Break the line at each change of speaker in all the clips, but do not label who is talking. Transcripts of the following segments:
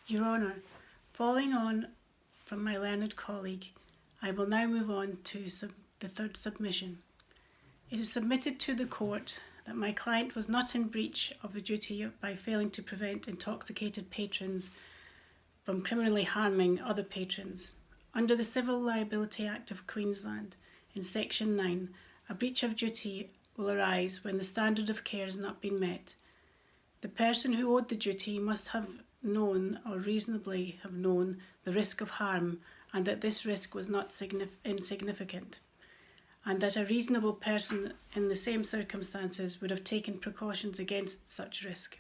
Your Honour, following on from my learned colleague, I will now move on to the third submission. It is submitted to the court that my client was not in breach of the duty by failing to prevent intoxicated patrons from criminally harming other patrons. Under the Civil Liability Act of Queensland, in Section 9, a breach of duty will arise when the standard of care has not been met. The person who owed the duty must have known or reasonably have known the risk of harm and that this risk was not insignificant, and that a reasonable person in the same circumstances would have taken precautions against such risk.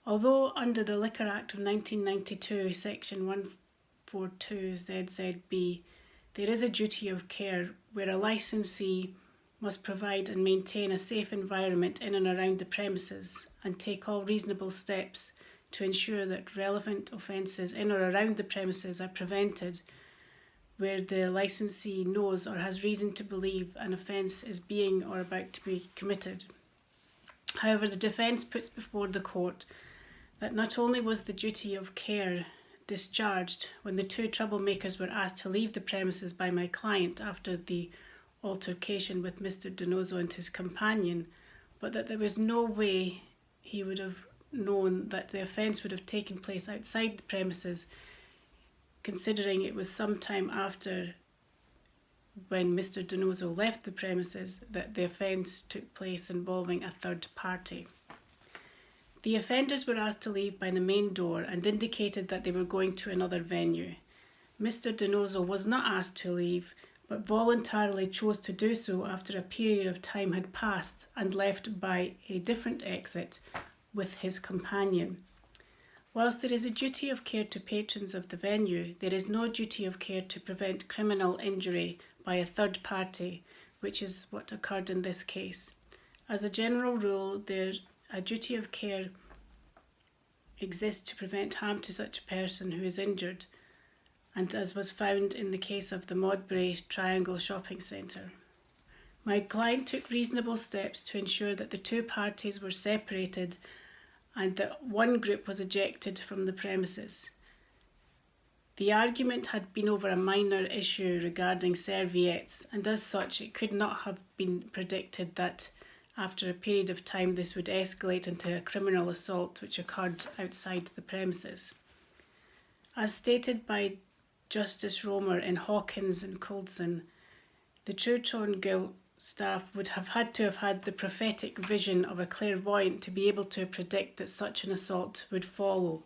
Although under the Liquor Act of 1992, Section 142 ZZB, there is a duty of care where a licensee must provide and maintain a safe environment in and around the premises and take all reasonable steps to ensure that relevant offences in or around the premises are prevented where the licensee knows or has reason to believe an offence is being or about to be committed. However, the defence puts before the court that not only was the duty of care discharged when the two troublemakers were asked to leave the premises by my client after the altercation with Mr. Donoso and his companion, but that there was no way he would have known that the offence would have taken place outside the premises, considering it was some time after when Mr. Donoso left the premises that the offence took place involving a third party. The offenders were asked to leave by the main door and indicated that they were going to another venue. Mr. Donoso was not asked to leave, but voluntarily chose to do so after a period of time had passed and left by a different exit with his companion. Whilst there is a duty of care to patrons of the venue, there is no duty of care to prevent criminal injury by a third party, which is what occurred in this case. As a general rule, a duty of care exists to prevent harm to such a person who is injured, and as was found in the case of the Modbury Triangle Shopping Centre. My client took reasonable steps to ensure that the two parties were separated and that one group was ejected from the premises. The argument had been over a minor issue regarding serviettes, and as such it could not have been predicted that after a period of time this would escalate into a criminal assault which occurred outside the premises. As stated by Justice Romer in Hawkins and Coulson, the Torts staff would have had to have had the prophetic vision of a clairvoyant to be able to predict that such an assault would follow,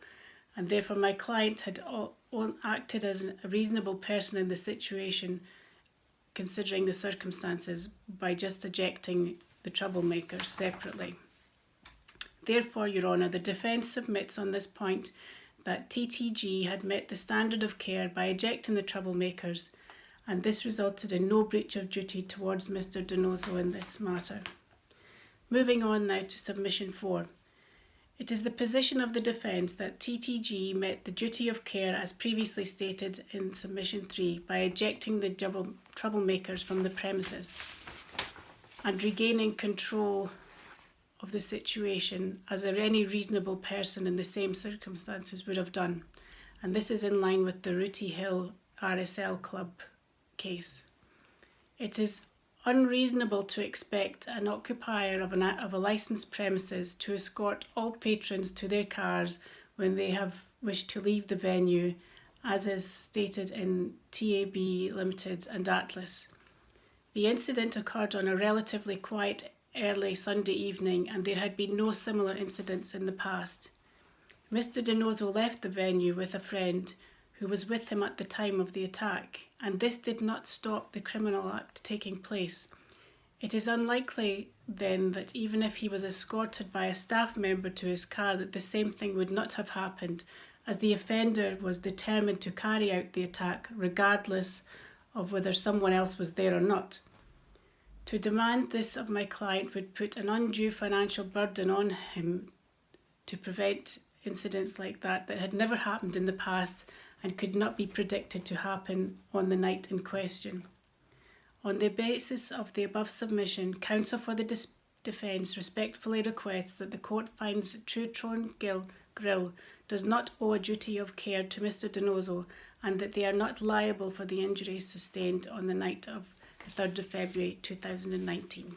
and therefore my client had acted as a reasonable person in the situation considering the circumstances by just ejecting the troublemakers separately. Therefore, Your Honour, the defence submits on this point that TTG had met the standard of care by ejecting the troublemakers, and this resulted in no breach of duty towards Mr. Donoso in this matter. Moving on now to submission 4. It is the position of the defence that TTG met the duty of care as previously stated in submission 3 by ejecting the troublemakers from the premises and regaining control of the situation as any reasonable person in the same circumstances would have done, and this is in line with the Rooty Hill RSL Club case. It is unreasonable to expect an occupier of a licensed premises to escort all patrons to their cars when they have wished to leave the venue, as is stated in TAB Limited and Atlas. The incident occurred on a relatively quiet early Sunday evening, and there had been no similar incidents in the past. Mr. Donoso left the venue with a friend who was with him at the time of the attack, and this did not stop the criminal act taking place. It is unlikely then that even if he was escorted by a staff member to his car that the same thing would not have happened, as the offender was determined to carry out the attack regardless of whether someone else was there or not. To demand this of my client would put an undue financial burden on him to prevent incidents like that had never happened in the past and could not be predicted to happen on the night in question. On the basis of the above submission, counsel for the defence respectfully requests that the court finds that Torts Grill does not owe a duty of care to Mr. Donoso, and that they are not liable for the injuries sustained on the night of the 3rd of February 2019.